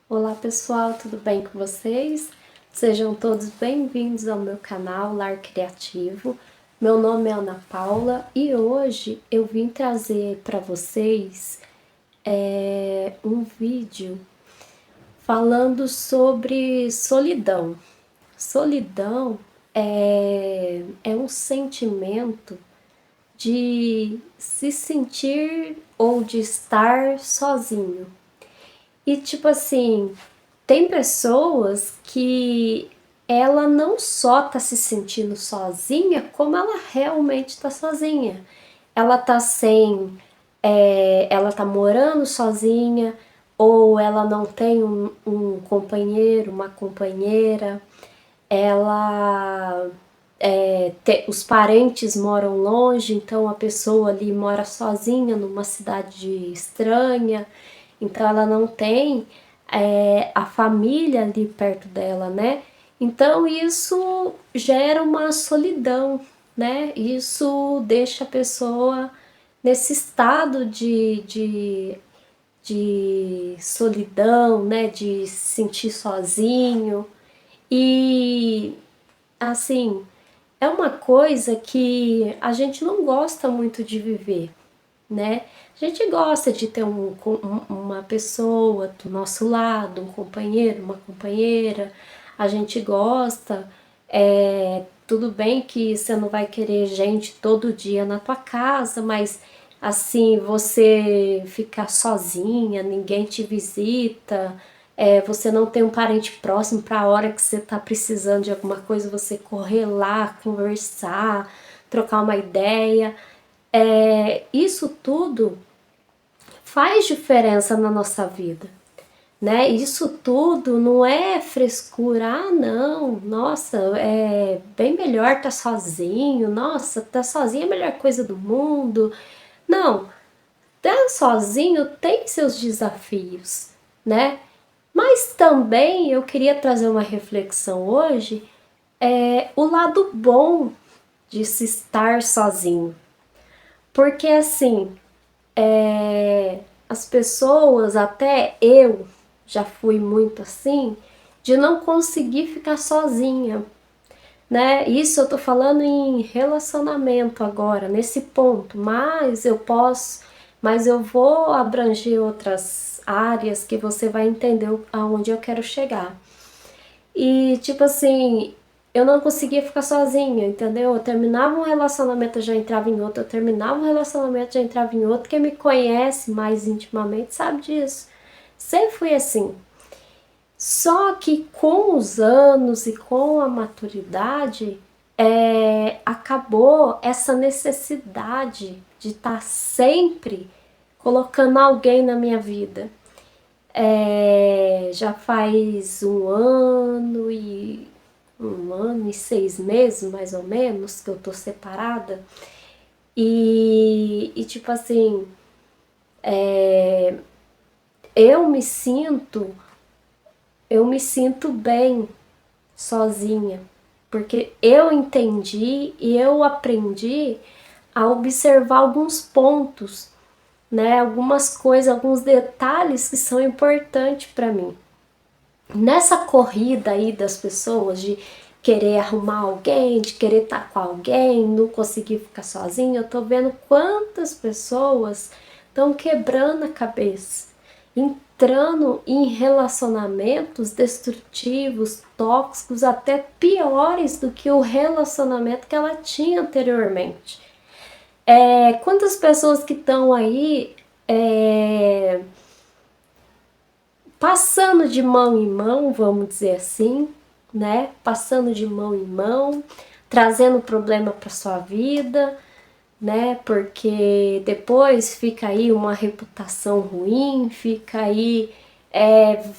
Olá pessoal, tudo bem com vocês? Sejam todos bem-vindos ao meu canal Lar Criativo. Meu nome é Ana Paula e hoje eu vim trazer para vocês um vídeo falando sobre solidão. Solidão é um sentimento de se sentir ou de estar sozinho. E tipo assim, tem pessoas que ela não só tá se sentindo sozinha, como ela realmente tá sozinha. Ela tá ela tá morando sozinha, ou ela não tem um companheiro, uma companheira, ela os parentes moram longe, então a pessoa ali mora sozinha numa cidade estranha, então ela não tem a família ali perto dela, né? Então isso gera uma solidão, né? Isso deixa a pessoa nesse estado de solidão, né? De se sentir sozinho. E assim, é uma coisa que a gente não gosta muito de viver, né? A gente gosta de ter uma pessoa do nosso lado, um companheiro, uma companheira. A gente gosta, tudo bem que você não vai querer gente todo dia na tua casa, mas assim, você ficar sozinha, ninguém te visita, você não tem um parente próximo para a hora que você tá precisando de alguma coisa, você correr lá, conversar, trocar uma ideia. Isso tudo faz diferença na nossa vida, né? Isso tudo não é frescura, não, nossa, é bem melhor estar sozinho, nossa, estar sozinho é a melhor coisa do mundo. Não, estar sozinho tem seus desafios, né? Mas também eu queria trazer uma reflexão hoje, o lado bom de se estar sozinho. Porque assim, as pessoas, até eu já fui muito assim, de não conseguir ficar sozinha, né? Isso eu tô falando em relacionamento agora, nesse ponto, mas eu vou abranger outras áreas que você vai entender aonde eu quero chegar. E tipo assim, eu não conseguia ficar sozinha, entendeu? Eu terminava um relacionamento, eu já entrava em outro, eu terminava um relacionamento, já entrava em outro. Quem me conhece mais intimamente sabe disso. Sempre fui assim. Só que com os anos e com a maturidade, acabou essa necessidade de estar sempre colocando alguém na minha vida. Já faz um ano e 6 meses, mais ou menos, que eu tô separada. E tipo assim, eu me sinto, eu me sinto bem sozinha, porque eu entendi e eu aprendi a observar alguns pontos, né? Algumas coisas, alguns detalhes que são importantes para mim. Nessa corrida aí das pessoas de querer arrumar alguém, de querer estar com alguém, não conseguir ficar sozinha, eu tô vendo quantas pessoas estão quebrando a cabeça, entrando em relacionamentos destrutivos, tóxicos, até piores do que o relacionamento que ela tinha anteriormente. Quantas pessoas que estão aí passando de mão em mão, vamos dizer assim, né? Passando de mão em mão, trazendo problema para sua vida, né? Porque depois fica aí uma reputação ruim, fica aí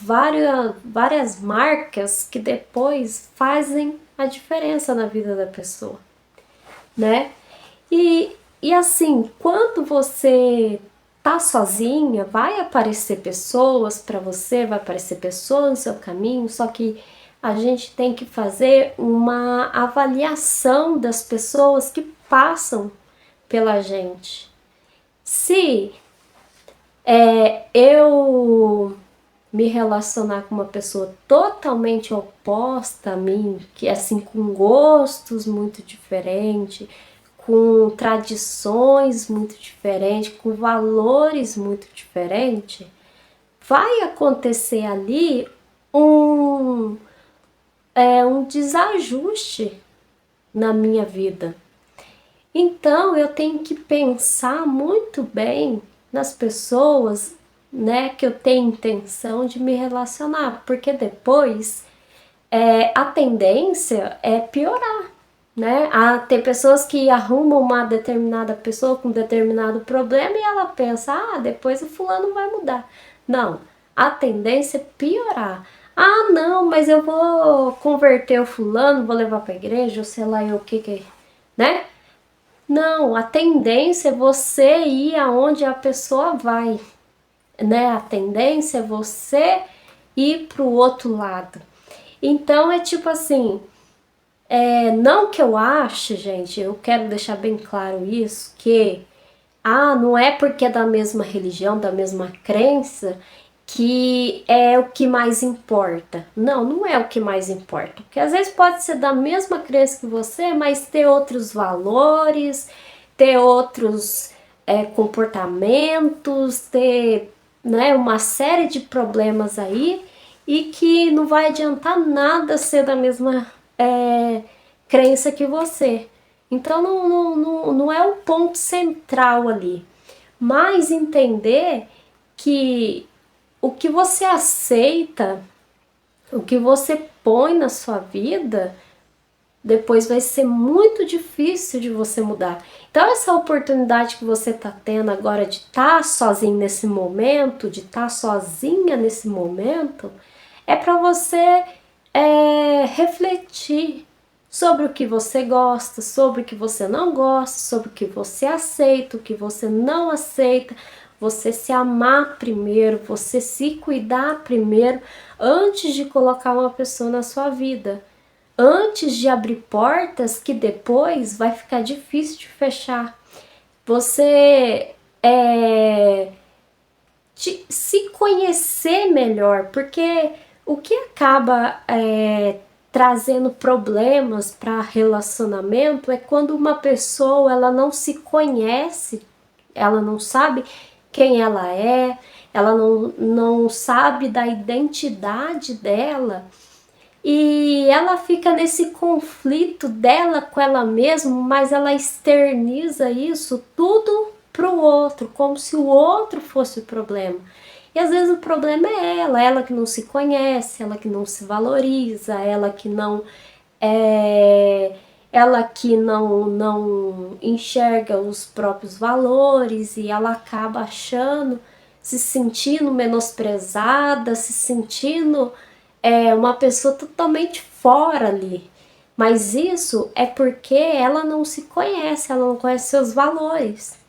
várias marcas que depois fazem a diferença na vida da pessoa, né? E assim, quando você tá sozinha, vai aparecer pessoas para você, vai aparecer pessoas no seu caminho, só que a gente tem que fazer uma avaliação das pessoas que passam pela gente. Se eu me relacionar com uma pessoa totalmente oposta a mim, que assim, com gostos muito diferentes, com tradições muito diferentes, com valores muito diferentes, vai acontecer ali um, um desajuste na minha vida. Então eu tenho que pensar muito bem nas pessoas, né, que eu tenho intenção de me relacionar, porque depois a tendência é piorar, né? Tem pessoas que arrumam uma determinada pessoa com determinado problema e ela pensa, depois o fulano vai mudar. Não, a tendência é piorar. Não, mas eu vou converter o fulano, vou levar para a igreja, ou sei lá eu o que, né? Não, a tendência é você ir aonde a pessoa vai, né? A tendência é você ir pro outro lado. Então é tipo assim, não que eu ache, gente, eu quero deixar bem claro isso, que não é porque é da mesma religião, da mesma crença, que é o que mais importa. Não, não é o que mais importa. Porque às vezes pode ser da mesma crença que você, mas ter outros valores, ter outros comportamentos, ter, né, uma série de problemas aí e que não vai adiantar nada ser da mesma crença que você. Então não é o ponto central ali. Mas entender que o que você aceita, o que você põe na sua vida, depois vai ser muito difícil de você mudar. Então essa oportunidade que você está tendo agora de estar sozinho nesse momento, de estar sozinha nesse momento, é para você refletir sobre o que você gosta, sobre o que você não gosta, sobre o que você aceita, o que você não aceita, você se amar primeiro, você se cuidar primeiro, antes de colocar uma pessoa na sua vida, antes de abrir portas que depois vai ficar difícil de fechar. Você se conhecer melhor, porque o que acaba trazendo problemas para relacionamento é quando uma pessoa ela não se conhece, ela não sabe quem ela não sabe da identidade dela e ela fica nesse conflito dela com ela mesma, mas ela externiza isso tudo para o outro, como se o outro fosse o problema. E às vezes o problema é ela que não se conhece, ela que não se valoriza, ela que não enxerga os próprios valores e ela acaba achando, se sentindo menosprezada, se sentindo uma pessoa totalmente fora ali. Mas isso é porque ela não se conhece, ela não conhece seus valores,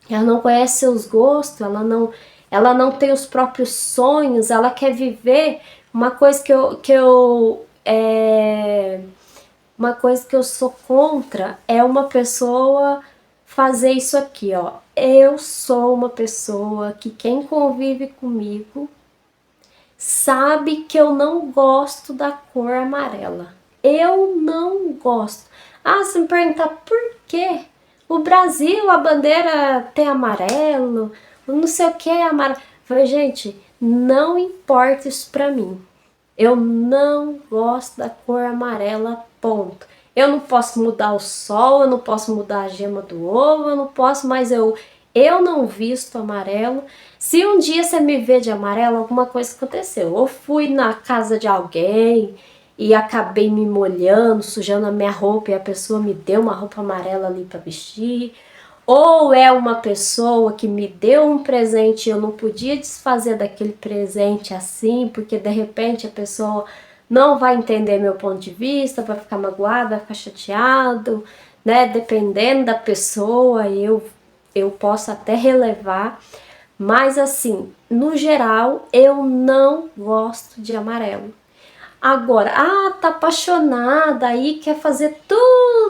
ela não conhece seus gostos, ela não tem os próprios sonhos, ela quer viver uma coisa uma coisa que eu sou contra é uma pessoa fazer isso aqui, ó. Eu sou uma pessoa que quem convive comigo sabe que eu não gosto da cor amarela. Eu não gosto. Se me perguntar por quê? O Brasil, a bandeira tem amarelo, não sei o que é amarelo. Falei, gente, não importa isso pra mim. Eu não gosto da cor amarela, ponto. Eu não posso mudar o sol, eu não posso mudar a gema do ovo, eu não posso, mas eu não visto amarelo. Se um dia você me vê de amarelo, alguma coisa aconteceu. Ou fui na casa de alguém e acabei me molhando, sujando a minha roupa e a pessoa me deu uma roupa amarela ali para vestir. Ou é uma pessoa que me deu um presente e eu não podia desfazer daquele presente assim, porque de repente a pessoa não vai entender meu ponto de vista, vai ficar magoada, vai ficar chateado, né? Dependendo da pessoa, eu posso até relevar, mas assim, no geral, eu não gosto de amarelo. Agora, tá apaixonada aí, quer fazer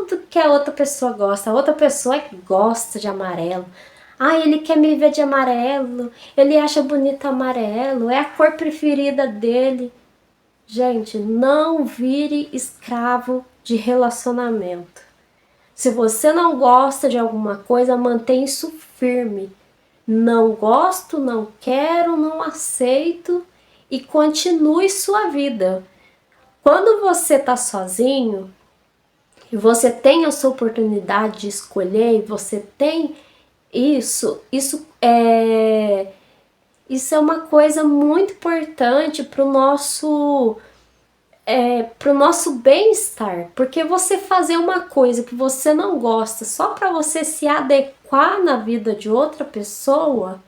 tudo que a outra pessoa gosta. A outra pessoa gosta de amarelo. Ah, ele quer me ver de amarelo, ele acha bonito amarelo, é a cor preferida dele. Gente, não vire escravo de relacionamento. Se você não gosta de alguma coisa, mantenha isso firme. Não gosto, não quero, não aceito e continue sua vida. Quando você está sozinho e você tem a sua oportunidade de escolher e você tem isso é uma coisa muito importante pro nosso bem-estar, porque você fazer uma coisa que você não gosta só para você se adequar na vida de outra pessoa,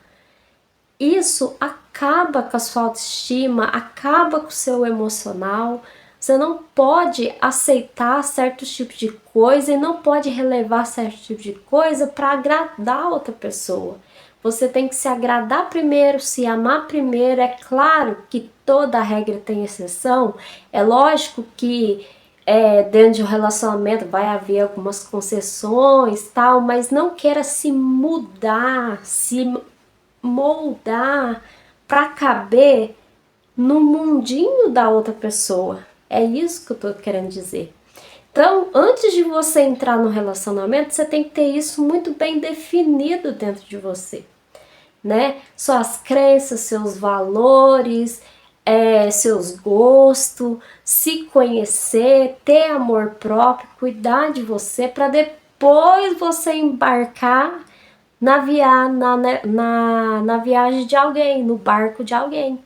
isso acaba com a sua autoestima, acaba com o seu emocional. Você não pode aceitar certos tipos de coisa e não pode relevar certos tipos de coisa para agradar outra pessoa. Você tem que se agradar primeiro, se amar primeiro. É claro que toda regra tem exceção. É lógico que dentro de um relacionamento vai haver algumas concessões, tal, mas não queira se mudar, se moldar para caber no mundinho da outra pessoa. É isso que eu tô querendo dizer. Então, antes de você entrar no relacionamento, você tem que ter isso muito bem definido dentro de você, né? Suas crenças, seus valores, seus gostos, se conhecer, ter amor próprio, cuidar de você, para depois você embarcar na viagem de alguém, no barco de alguém.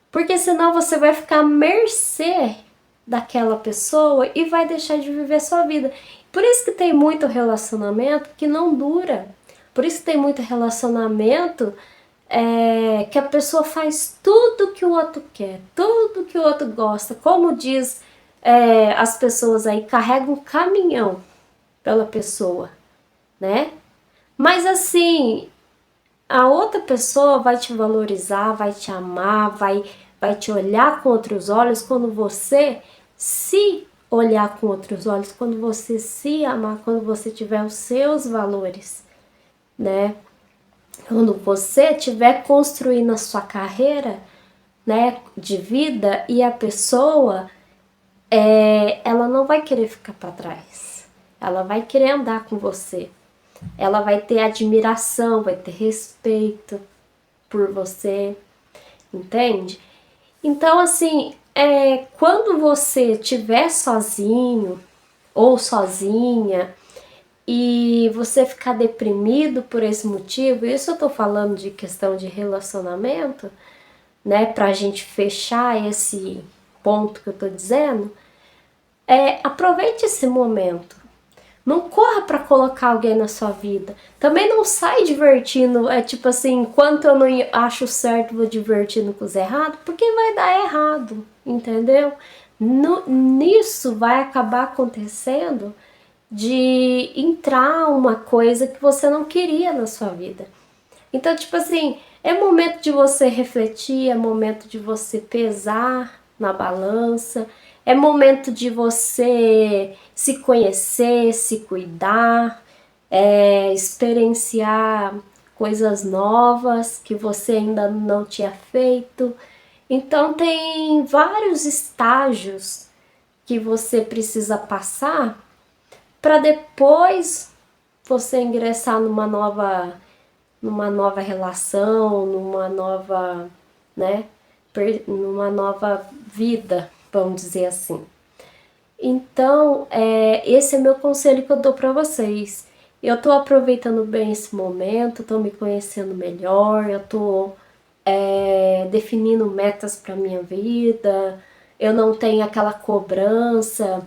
Porque senão você vai ficar à mercê daquela pessoa e vai deixar de viver sua vida. Por isso que tem muito relacionamento que não dura. Por isso que tem muito relacionamento que a pessoa faz tudo que o outro quer, tudo que o outro gosta. Como diz as pessoas aí, carrega um caminhão pela pessoa, né? Mas assim, a outra pessoa vai te valorizar, vai te amar, vai te olhar com outros olhos quando você se olhar com outros olhos, quando você se amar, quando você tiver os seus valores, né? Quando você estiver construindo a sua carreira, né, de vida, e a pessoa, ela não vai querer ficar para trás. Ela vai querer andar com você. Ela vai ter admiração, vai ter respeito por você, entende? Então, assim, quando você estiver sozinho ou sozinha e você ficar deprimido por esse motivo, isso eu tô falando de questão de relacionamento, né, pra gente fechar esse ponto que eu tô dizendo, aproveite esse momento. Não corra para colocar alguém na sua vida. Também não sai divertindo, tipo assim, enquanto eu não acho certo, vou divertindo com os errados, porque vai dar errado, entendeu? Nisso vai acabar acontecendo de entrar uma coisa que você não queria na sua vida. Então, tipo assim, é momento de você refletir, é momento de você pesar na balança, é momento de você se conhecer, se cuidar, experienciar coisas novas que você ainda não tinha feito. Então tem vários estágios que você precisa passar para depois você ingressar numa nova relação, né, numa nova vida, vamos dizer assim. Então, esse é meu conselho que eu dou para vocês. Eu tô aproveitando bem esse momento, tô me conhecendo melhor, eu tô definindo metas para minha vida, eu não tenho aquela cobrança,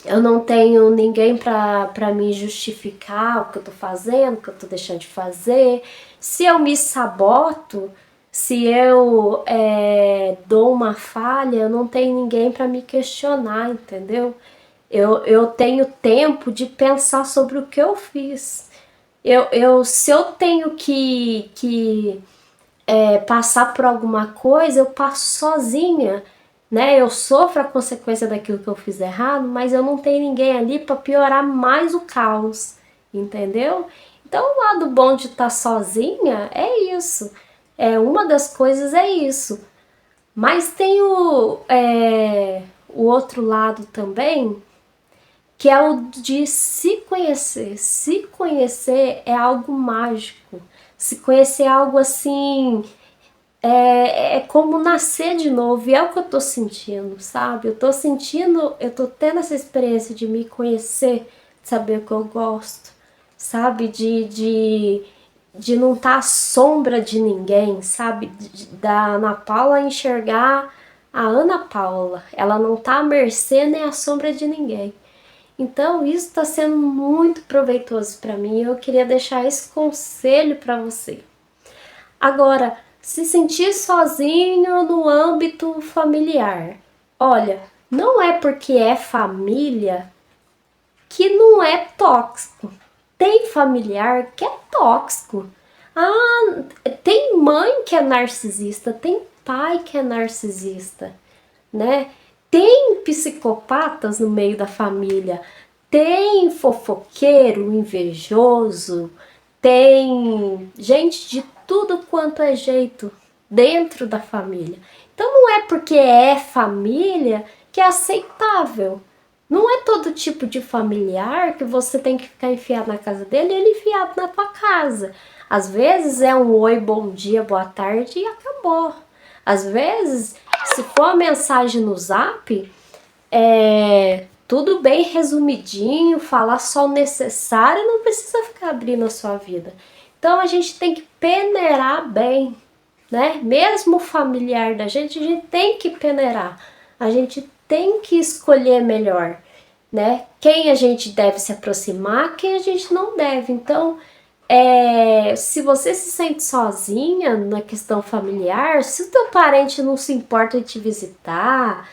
eu não tenho ninguém para me justificar o que eu tô fazendo, o que eu tô deixando de fazer. Se eu me saboto, se eu dou uma falha, eu não tenho ninguém para me questionar, entendeu? Eu tenho tempo de pensar sobre o que eu fiz. Se eu tenho que passar por alguma coisa, eu passo sozinha, né? Eu sofro a consequência daquilo que eu fiz errado, mas eu não tenho ninguém ali para piorar mais o caos, entendeu? Então, o lado bom de estar sozinha é isso. Uma das coisas é isso. Mas tem o outro lado também, que é o de se conhecer. Se conhecer é algo mágico. Se conhecer é algo assim, é como nascer de novo, e é o que eu tô sentindo, sabe? Eu tô tendo essa experiência de me conhecer, de saber o que eu gosto, sabe? De não estar à sombra de ninguém, sabe? Da Ana Paula enxergar a Ana Paula. Ela não tá à mercê nem à sombra de ninguém. Então isso está sendo muito proveitoso para mim e eu queria deixar esse conselho para você. Agora, se sentir sozinho no âmbito familiar. Olha, não é porque é família que não é tóxico. Tem familiar que é tóxico. Ah, tem mãe que é narcisista, tem pai que é narcisista, né? Tem psicopatas no meio da família, tem fofoqueiro, invejoso, tem gente de tudo quanto é jeito dentro da família. Então não é porque é família que é aceitável. Não é todo tipo de familiar que você tem que ficar enfiado na casa dele e ele enfiado na tua casa. Às vezes é um oi, bom dia, boa tarde e acabou. Às vezes, se for a mensagem no zap, tudo bem resumidinho, falar só o necessário, não precisa ficar abrindo a sua vida. Então a gente tem que peneirar bem, né? Mesmo o familiar da gente, a gente tem que peneirar. A gente tem que escolher melhor, né? Quem a gente deve se aproximar, quem a gente não deve. Então, se você se sente sozinha na questão familiar, se o teu parente não se importa em te visitar,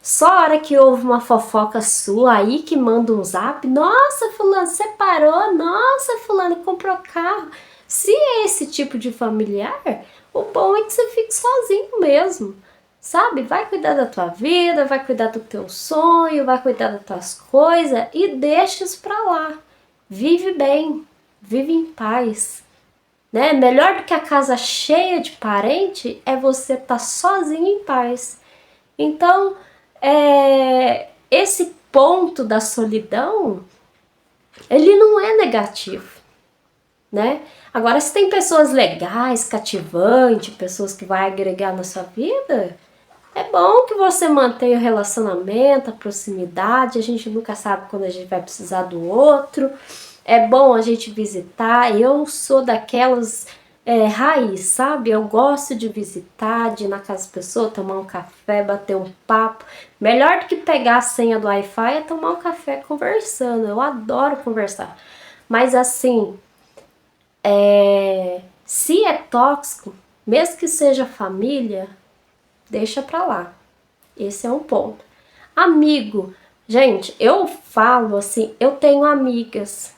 só a hora que houve uma fofoca sua aí que manda um zap, nossa, fulano separou, nossa, fulano comprou carro. Se é esse tipo de familiar, o bom é que você fique sozinho mesmo, sabe? Vai cuidar da tua vida, vai cuidar do teu sonho, vai cuidar das tuas coisas e deixa isso pra lá. Vive bem, vive em paz, né? Melhor do que a casa cheia de parente é você estar sozinho em paz. Então, esse ponto da solidão, ele não é negativo, né? Agora, se tem pessoas legais, cativantes, pessoas que vai agregar na sua vida, é bom que você mantenha o relacionamento, a proximidade. A gente nunca sabe quando a gente vai precisar do outro. É bom a gente visitar. Eu sou daquelas raiz, sabe? Eu gosto de visitar, de ir na casa das pessoas, tomar um café, bater um papo. Melhor do que pegar a senha do Wi-Fi é tomar um café conversando. Eu adoro conversar. Mas assim, se é tóxico, mesmo que seja família, deixa pra lá. Esse é um ponto. Amigo, gente, eu falo assim, eu tenho amigas.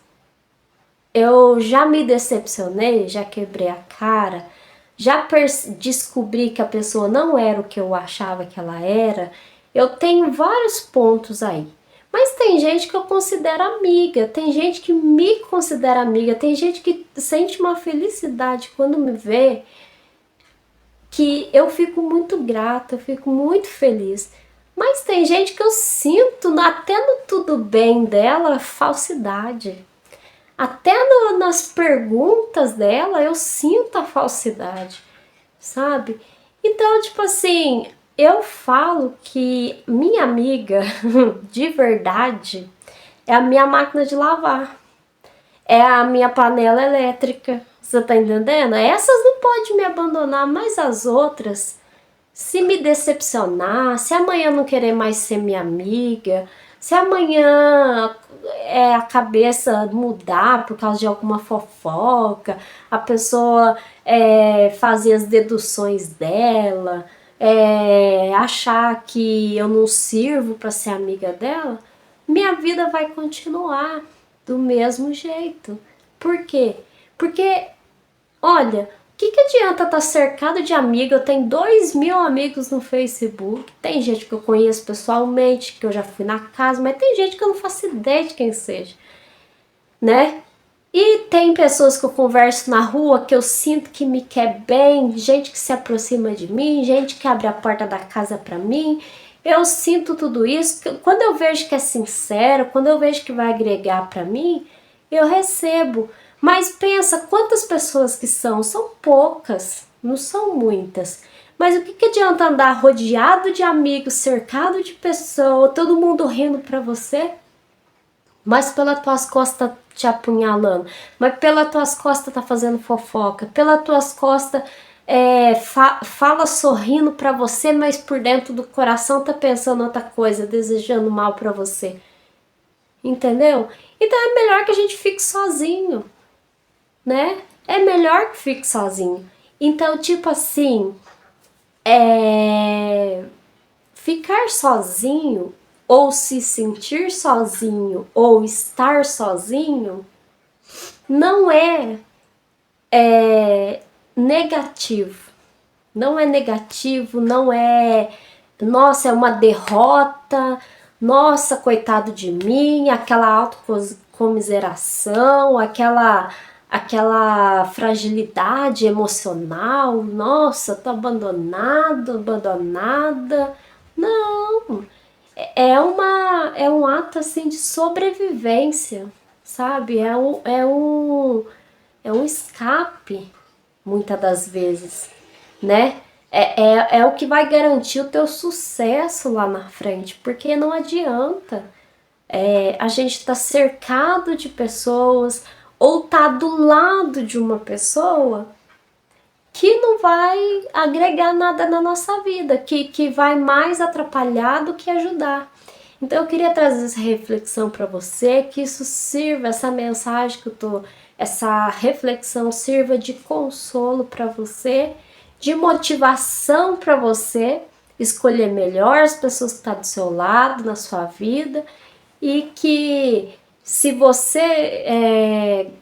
Eu já me decepcionei, já quebrei a cara, já descobri que a pessoa não era o que eu achava que ela era. Eu tenho vários pontos aí. Mas tem gente que eu considero amiga, tem gente que me considera amiga, tem gente que sente uma felicidade quando me vê, que eu fico muito grata, eu fico muito feliz. Mas tem gente que eu sinto, até no tudo bem dela, falsidade. Até nas perguntas dela eu sinto a falsidade, sabe? Então, tipo assim, eu falo que minha amiga de verdade é a minha máquina de lavar, é a minha panela elétrica, você tá entendendo? Essas não podem me abandonar, mas as outras, se me decepcionar, se amanhã não querer mais ser minha amiga, se amanhã a cabeça mudar por causa de alguma fofoca, a pessoa fazer as deduções dela, achar que eu não sirvo para ser amiga dela, minha vida vai continuar do mesmo jeito. Por quê? Porque, olha, que adianta estar cercado de amigos? Eu tenho 2.000 amigos no Facebook. Tem gente que eu conheço pessoalmente, que eu já fui na casa, mas tem gente que eu não faço ideia de quem seja, né? E tem pessoas que eu converso na rua que eu sinto que me quer bem, gente que se aproxima de mim, gente que abre a porta da casa para mim. Eu sinto tudo isso. Quando eu vejo que é sincero, quando eu vejo que vai agregar para mim, eu recebo. Mas pensa quantas pessoas que são poucas, não são muitas. Mas o que adianta andar rodeado de amigos, cercado de pessoas, todo mundo rindo para você, mas pelas tuas costas te apunhalando, mas pelas tuas costas tá fazendo fofoca, pelas tuas costas fala sorrindo pra você, mas por dentro do coração tá pensando outra coisa, desejando mal pra você, entendeu? Então é melhor que a gente fique sozinho, né? É melhor que fique sozinho. Então, tipo assim, ficar sozinho ou se sentir sozinho ou estar sozinho não é negativo. Não é negativo, não é, nossa, é uma derrota, nossa, coitado de mim, aquela autocomiseração, aquela fragilidade emocional, nossa, tô abandonado, abandonada. Não, é um ato assim de sobrevivência, sabe? É um escape, muitas das vezes, né? É o que vai garantir o teu sucesso lá na frente, porque não adianta a gente tá cercado de pessoas ou tá do lado de uma pessoa que não vai agregar nada na nossa vida, que vai mais atrapalhar do que ajudar. Então eu queria trazer essa reflexão para você, que isso sirva, essa mensagem que eu tô, essa reflexão sirva de consolo para você, de motivação para você escolher melhor as pessoas que estão do seu lado, na sua vida, e que se você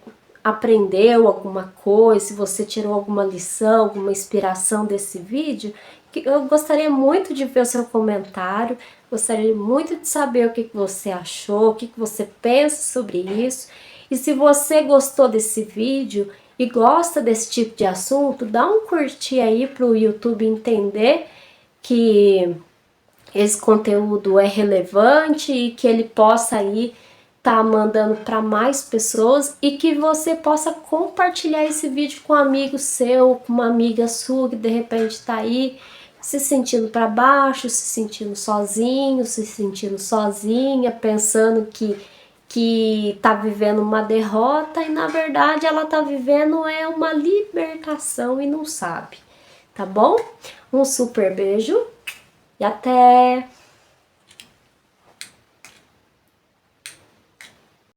aprendeu alguma coisa, se você tirou alguma lição, alguma inspiração desse vídeo, eu gostaria muito de ver o seu comentário, gostaria muito de saber o que você achou, o que você pensa sobre isso. E se você gostou desse vídeo e gosta desse tipo de assunto, dá um curtir aí para o YouTube entender que esse conteúdo é relevante e que ele possa aí tá mandando para mais pessoas e que você possa compartilhar esse vídeo com um amigo seu, com uma amiga sua que de repente tá aí se sentindo para baixo, se sentindo sozinho, se sentindo sozinha, pensando que tá vivendo uma derrota e na verdade ela tá vivendo uma libertação e não sabe, tá bom? Um super beijo e até!